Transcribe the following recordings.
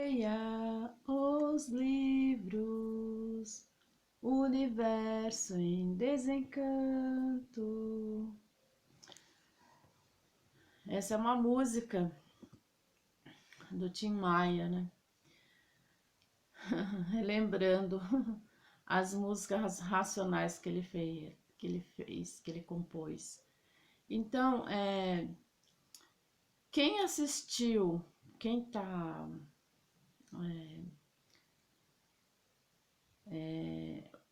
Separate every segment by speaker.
Speaker 1: Leia os livros, Universo em Desencanto. Essa é uma música do Tim Maia, né? Relembrando as músicas racionais que ele fez, que ele compôs. Então, quem assistiu, quem tá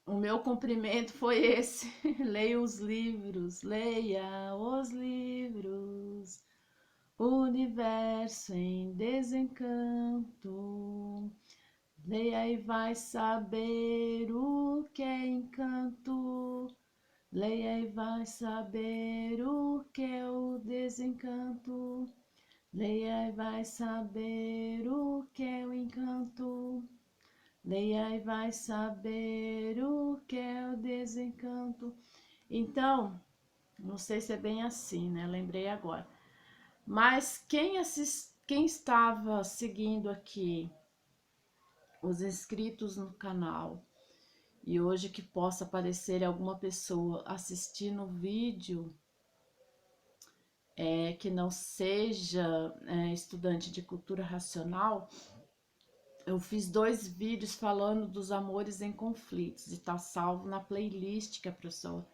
Speaker 1: o meu cumprimento foi esse. Leia os livros, leia os livros, Universo em Desencanto. Leia e vai saber o que é encanto. Leia e vai saber o que é o desencanto. Leia e vai saber o que é o encanto. Leia e vai saber o que é o desencanto. Então, não sei se é bem assim, né? Lembrei agora. Mas quem estava seguindo aqui os inscritos no canal e hoje que possa aparecer alguma pessoa assistindo o vídeo que não seja estudante de cultura racional, eu fiz 2 vídeos falando dos amores em conflitos e tá salvo na playlist que a pessoa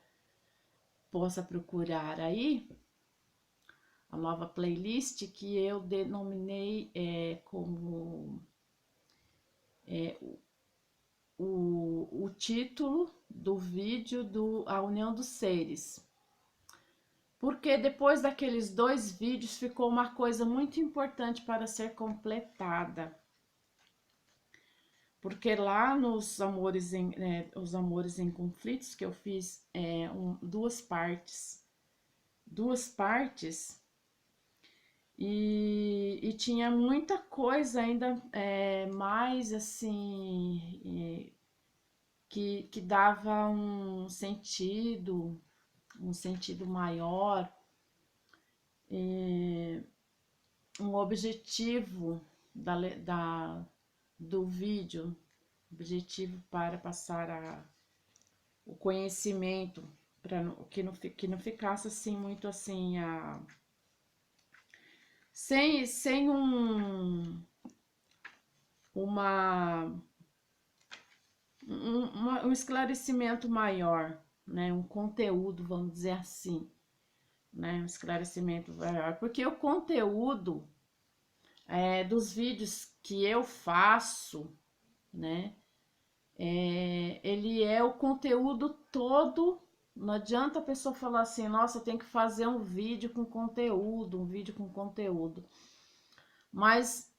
Speaker 1: possa procurar aí, a nova playlist que eu denominei como o título do vídeo A União dos Seres. Porque depois daqueles 2 vídeos ficou uma coisa muito importante para ser completada. Porque lá nos os amores em conflitos que eu fiz 2 partes. 2 partes e tinha muita coisa ainda mais assim que dava um sentido maior, um objetivo do vídeo, objetivo para passar o conhecimento, para que não ficasse assim muito assim sem um esclarecimento maior, né? Um conteúdo, vamos dizer assim, né? Um esclarecimento maior, porque o conteúdo dos vídeos que eu faço, né? Ele é o conteúdo todo. Não adianta a pessoa falar assim, nossa, tem que fazer um vídeo com conteúdo, Mas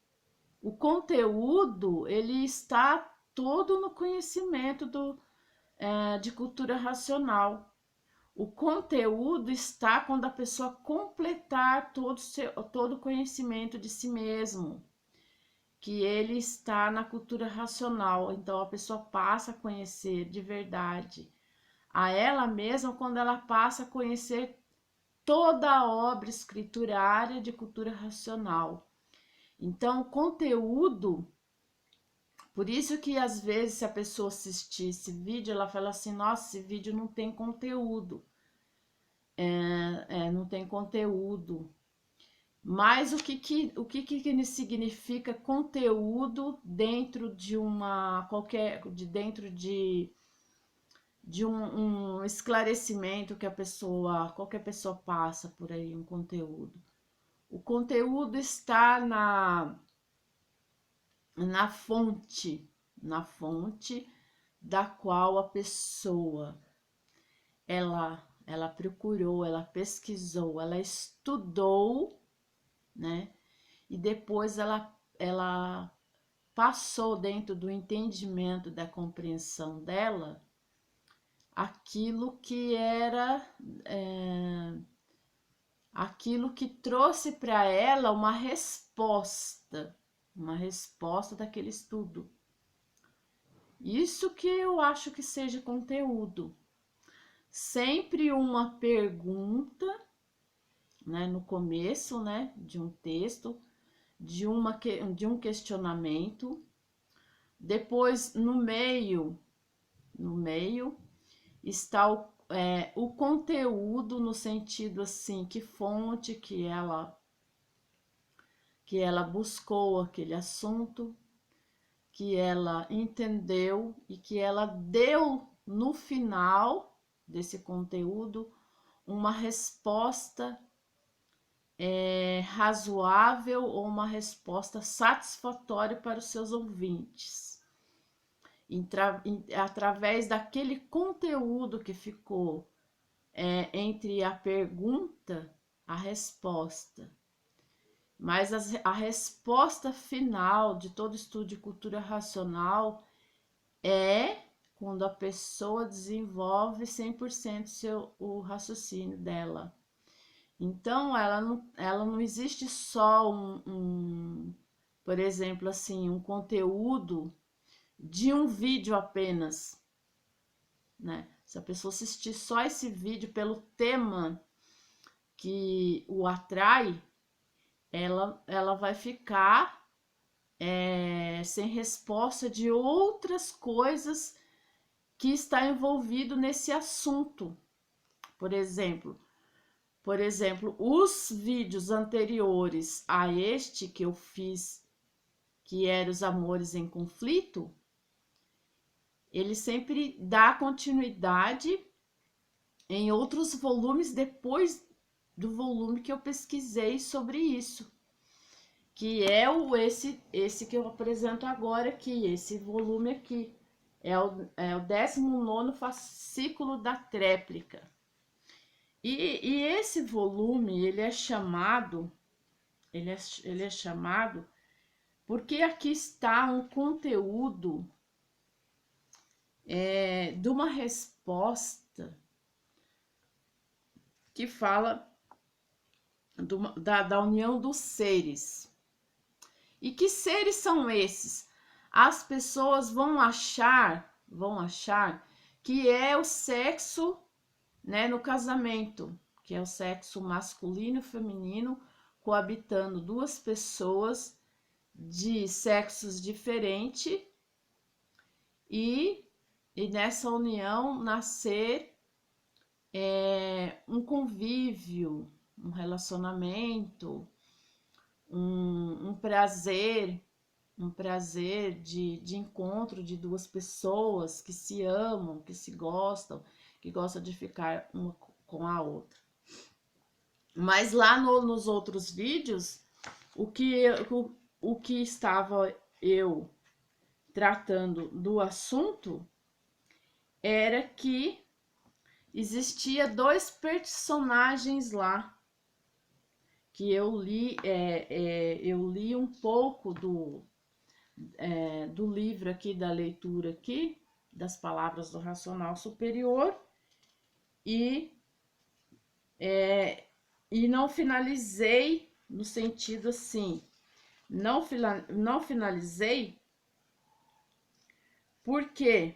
Speaker 1: o conteúdo, ele está todo no conhecimento de cultura racional. O conteúdo está quando a pessoa completar todo o conhecimento de si mesmo, que ele está na cultura racional. Então a pessoa passa a conhecer de verdade a ela mesma quando ela passa a conhecer toda a obra escriturária de cultura racional. Então, o conteúdo, por isso que às vezes se a pessoa assistir esse vídeo, ela fala assim, nossa, esse vídeo não tem conteúdo, não tem conteúdo. Mas o que significa conteúdo dentro de dentro de um esclarecimento que qualquer pessoa passa por aí, um conteúdo. O conteúdo está na fonte da qual a pessoa ela procurou, ela pesquisou, ela estudou, né? E depois ela passou dentro do entendimento, da compreensão dela, aquilo que era aquilo que trouxe para ela uma resposta daquele estudo. Isso que eu acho que seja conteúdo. Sempre uma pergunta, né, no começo, né, de um texto, de um questionamento. Depois, no meio está o conteúdo, no sentido assim, que fonte que ela buscou aquele assunto, que ela entendeu e que ela deu no final desse conteúdo uma resposta razoável ou uma resposta satisfatória para os seus ouvintes. Através daquele conteúdo que ficou entre a pergunta, a resposta. Mas a resposta final de todo estudo de cultura racional é quando a pessoa desenvolve 100% o raciocínio dela. Então, ela não existe só por exemplo, assim, um conteúdo de um vídeo apenas, né? Se a pessoa assistir só esse vídeo pelo tema que o atrai, ela vai ficar sem resposta de outras coisas que está envolvido nesse assunto. Por exemplo, os vídeos anteriores a este que eu fiz, que era Os Amores em Conflito, ele sempre dá continuidade em outros volumes depois do volume que eu pesquisei sobre isso, que é esse que eu apresento agora aqui, esse volume aqui. É o 19º fascículo da tréplica. E esse volume, ele é chamado porque aqui está um conteúdo de uma resposta que fala da união dos seres. E que seres são esses? As pessoas vão achar que é o sexo, né, no casamento, que é o sexo masculino e feminino coabitando duas pessoas de sexos diferentes e nessa união nascer um convívio, um relacionamento, um prazer de encontro de duas pessoas que se amam, que se gostam, que gostam de ficar uma com a outra. Mas lá nos outros vídeos, o que estava eu tratando do assunto era que existia 2 personagens lá, que eu li um pouco do livro aqui, da leitura aqui, das palavras do Racional Superior, e não finalizei no sentido assim, não finalizei porque,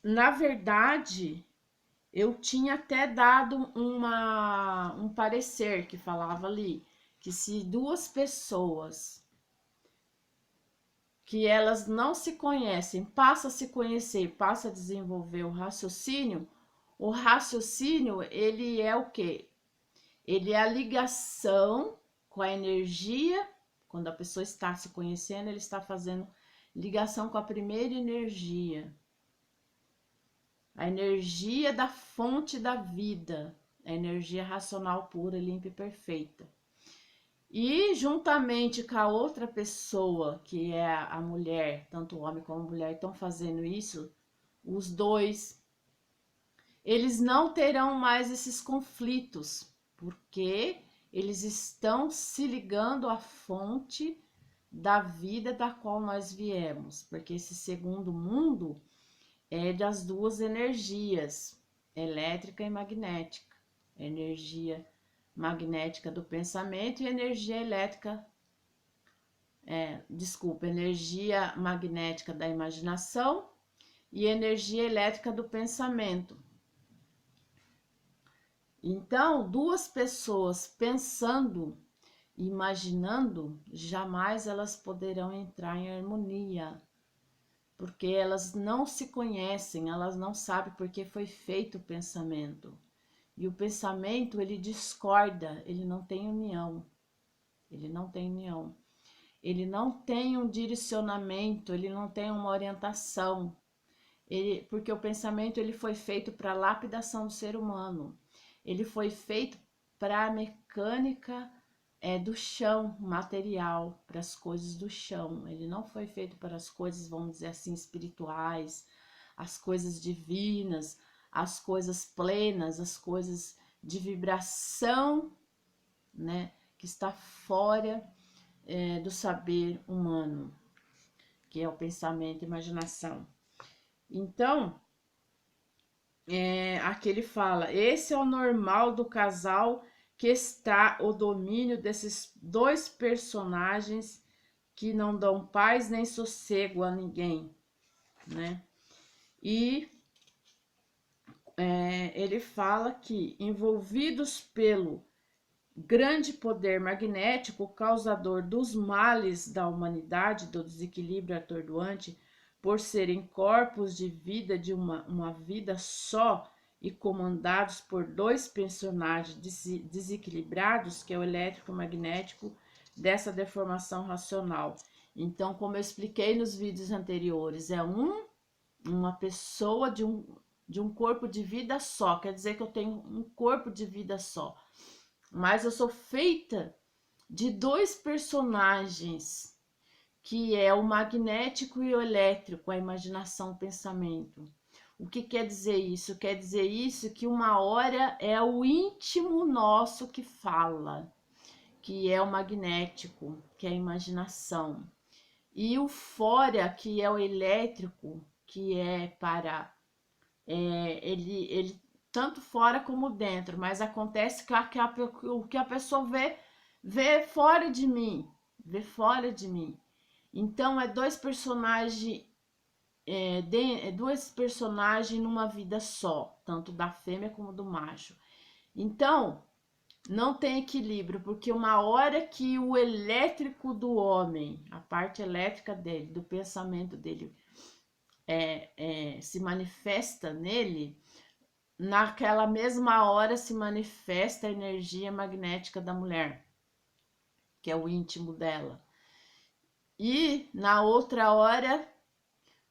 Speaker 1: na verdade, eu tinha até dado um parecer que falava ali, que se duas pessoas que elas não se conhecem, passam a se conhecer, passam a desenvolver o raciocínio, ele é o quê? Ele é a ligação com a energia. Quando a pessoa está se conhecendo, ele está fazendo ligação com a primeira energia. A energia da fonte da vida, a energia racional pura, limpa e perfeita. E juntamente com a outra pessoa, que é a mulher, tanto o homem como a mulher estão fazendo isso, os dois, eles não terão mais esses conflitos, porque eles estão se ligando à fonte da vida da qual nós viemos, porque esse segundo mundo é das duas energias, elétrica e magnética, energia magnética do pensamento e energia elétrica, energia magnética da imaginação e energia elétrica do pensamento. Então, duas pessoas pensando, imaginando, jamais elas poderão entrar em harmonia, porque elas não se conhecem, elas não sabem porque foi feito o pensamento. E o pensamento, ele discorda, ele não tem união. Ele não tem união. Ele não tem um direcionamento, ele não tem uma orientação. Porque o pensamento ele foi feito para a lapidação do ser humano. Ele foi feito para a mecânica do chão material, para as coisas do chão. Ele não foi feito para as coisas, vamos dizer assim, espirituais, as coisas divinas, as coisas plenas, as coisas de vibração, né, que está fora do saber humano, que é o pensamento e imaginação. Então, aqui ele fala, esse é o normal do casal que está o domínio desses dois personagens que não dão paz nem sossego a ninguém, né? E ele fala que envolvidos pelo grande poder magnético causador dos males da humanidade, do desequilíbrio atordoante, por serem corpos de vida de uma vida só e comandados por dois personagens desequilibrados, que é o elétrico magnético, dessa deformação racional. Então, como eu expliquei nos vídeos anteriores, uma pessoa de um corpo de vida só, quer dizer que eu tenho um corpo de vida só, mas eu sou feita de dois personagens, que é o magnético e o elétrico, a imaginação, o pensamento. O que quer dizer isso? Quer dizer isso que uma hora é o íntimo nosso que fala, que é o magnético, que é a imaginação. E o fora, que é o elétrico, que é para... ele tanto fora como dentro, mas acontece que o que a pessoa vê fora de mim, vê fora de mim. Então é dois personagens dois personagens numa vida só, tanto da fêmea como do macho. Então não tem equilíbrio, porque uma hora que o elétrico do homem, a parte elétrica dele, do pensamento dele, se manifesta nele, naquela mesma hora se manifesta a energia magnética da mulher, que é o íntimo dela. E na outra hora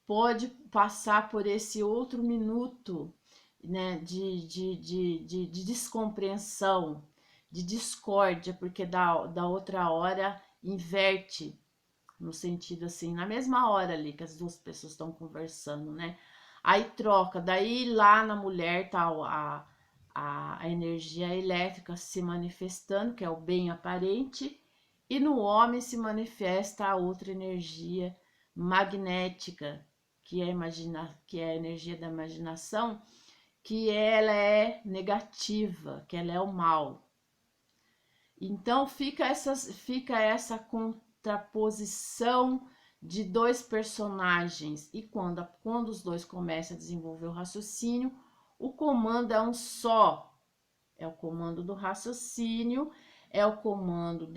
Speaker 1: pode passar por esse outro minuto, né, de descompreensão, de discórdia, porque da outra hora inverte, no sentido assim, na mesma hora ali que as duas pessoas estão conversando, né? Aí troca, daí lá na mulher tá a energia elétrica se manifestando, que é o bem aparente, e no homem se manifesta a outra energia magnética, que é a energia da imaginação, que ela é negativa, que ela é o mal. Então fica essa contraposição de dois personagens, e quando os dois começam a desenvolver o raciocínio, o comando é um só, é o comando do raciocínio, é o comando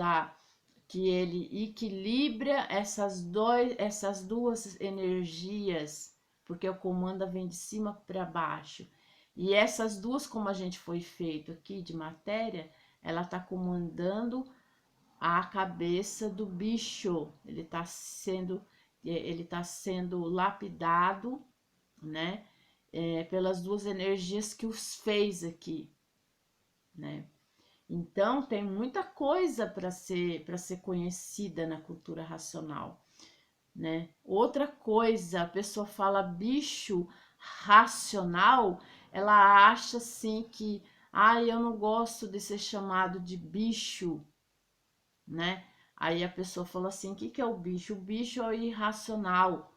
Speaker 1: que ele equilibra essas duas energias, porque o comando vem de cima para baixo. E essas duas, como a gente foi feito aqui de matéria, ela está comandando a cabeça do bicho. Ele está sendo lapidado, né? Pelas duas energias que os fez aqui, né? Então tem muita coisa para ser conhecida na cultura racional, né? Outra coisa, a pessoa fala bicho racional, ela acha assim que, eu não gosto de ser chamado de bicho, né? Aí a pessoa fala assim, o que é o bicho? O bicho é o irracional.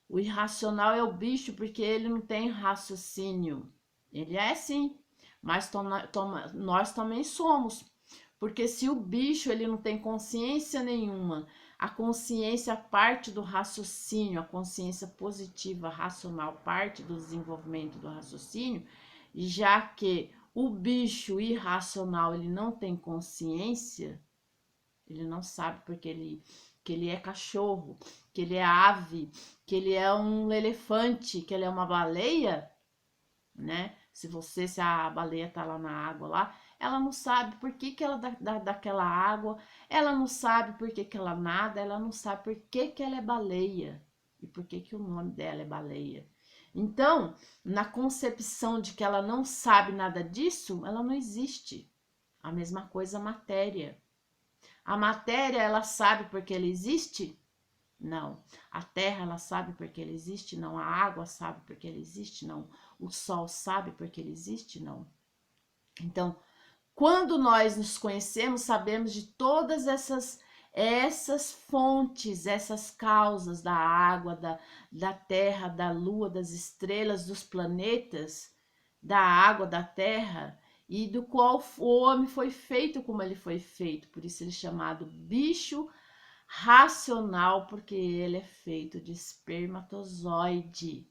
Speaker 1: O irracional é o bicho porque ele não tem raciocínio. Ele é sim, mas nós também somos. Porque se o bicho ele não tem consciência nenhuma, a consciência parte do raciocínio, a consciência positiva, racional, parte do desenvolvimento do raciocínio, já que o bicho irracional, ele não tem consciência, ele não sabe que ele é cachorro, que ele é ave, que ele é um elefante, que ele é uma baleia, né? Se a baleia tá lá na água lá, ela não sabe por que ela dá daquela água, ela não sabe por que ela nada, ela não sabe por que ela é baleia e por que o nome dela é baleia. Então, na concepção de que ela não sabe nada disso, ela não existe. A mesma coisa a matéria. A matéria, ela sabe porque ela existe? Não. A terra, ela sabe porque ela existe? Não. A água sabe porque ela existe? Não. O sol sabe porque ele existe? Não. Então, quando nós nos conhecemos, sabemos de todas essas fontes, essas causas da água, da terra, da lua, das estrelas, dos planetas, da água, da terra, e do qual o homem foi feito como ele foi feito. Por isso ele é chamado bicho racional, porque ele é feito de espermatozoide.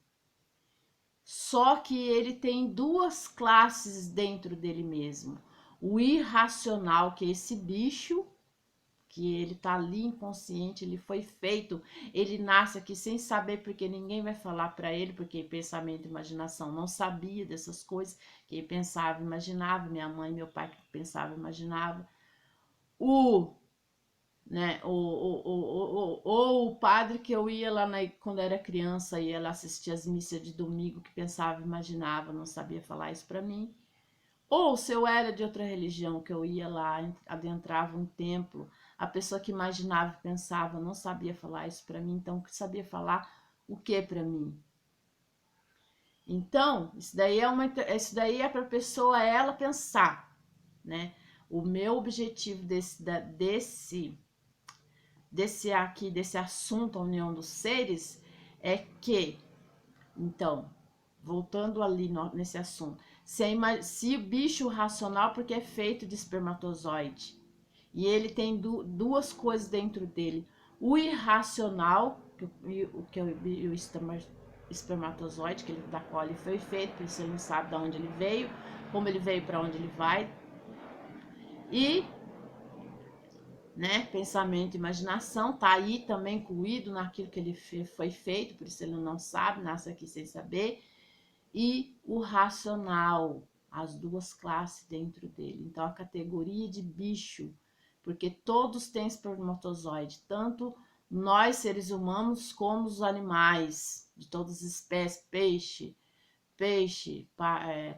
Speaker 1: Só que ele tem duas classes dentro dele mesmo. O irracional, que é esse bicho, que ele tá ali inconsciente, ele foi feito, ele nasce aqui sem saber, porque ninguém vai falar para ele, porque pensamento e imaginação não sabia dessas coisas, que ele pensava, imaginava, minha mãe e meu pai que pensava, imaginava. O né? Ou o padre que eu ia lá quando era criança, ia lá assistir as missas de domingo, que pensava, imaginava, não sabia falar isso para mim. Ou se eu era de outra religião, que eu ia lá, adentrava um templo, a pessoa que imaginava e pensava não sabia falar isso para mim, então sabia falar o que para mim? Então, isso daí é para a pessoa ela pensar, né? O meu objetivo desse assunto, a união dos seres, é que, então, voltando ali nesse assunto, se o bicho racional, porque é feito de espermatozoide, e ele tem duas coisas dentro dele, o irracional, que é o espermatozoide, da qual ele foi feito, por isso ele não sabe de onde ele veio, como ele veio, para onde ele vai, e né? Pensamento e imaginação tá aí também incluído naquilo que ele foi feito, por isso ele não sabe, nasce aqui sem saber. E o racional, as duas classes dentro dele. Então, a categoria de bicho, porque todos têm espermatozoide, tanto nós, seres humanos, como os animais, de todas as espécies, peixe,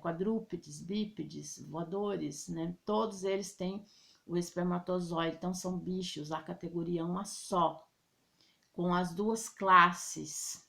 Speaker 1: quadrúpedes, bípedes, voadores, né? Todos eles têm o espermatozoide, então são bichos, a categoria uma só, com as duas classes.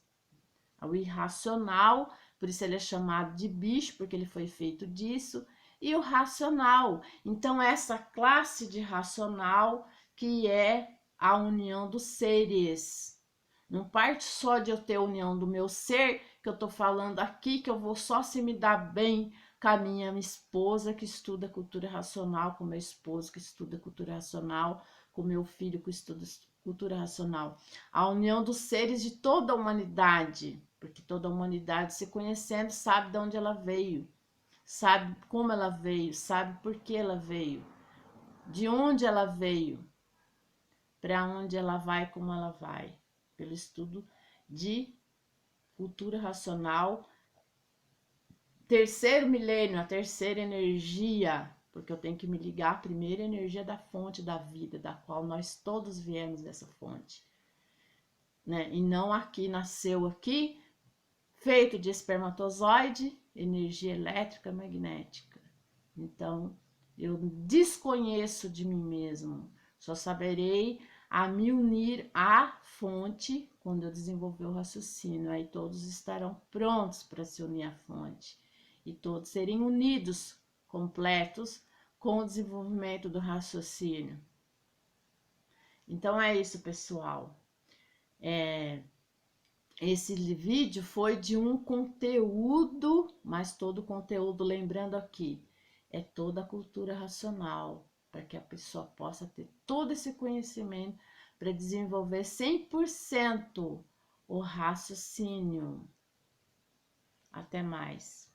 Speaker 1: O irracional, por isso ele é chamado de bicho, porque ele foi feito disso, e o racional. Então, essa classe de racional que é a união dos seres. Não parte só de eu ter a união do meu ser, que eu tô falando aqui, que eu vou só se me dar bem com a minha esposa que estuda cultura racional, com meu esposo que estuda cultura racional, com meu filho que estuda cultura racional. A união dos seres de toda a humanidade, porque toda a humanidade, se conhecendo, sabe de onde ela veio, sabe como ela veio, sabe por que ela veio, de onde ela veio, para onde ela vai, como ela vai, pelo estudo de cultura racional. Terceiro milênio, a terceira energia, porque eu tenho que me ligar à primeira energia da fonte da vida, da qual nós todos viemos dessa fonte, né? E não aqui, nasceu aqui, feito de espermatozoide, energia elétrica magnética. Então, eu desconheço de mim mesmo, só saberei a me unir à fonte quando eu desenvolver o raciocínio. Aí todos estarão prontos para se unir à fonte e todos serem unidos, completos, com o desenvolvimento do raciocínio. Então é isso, pessoal. Esse vídeo foi de um conteúdo, mas todo o conteúdo, lembrando aqui, é toda a cultura racional, para que a pessoa possa ter todo esse conhecimento para desenvolver 100% o raciocínio. Até mais.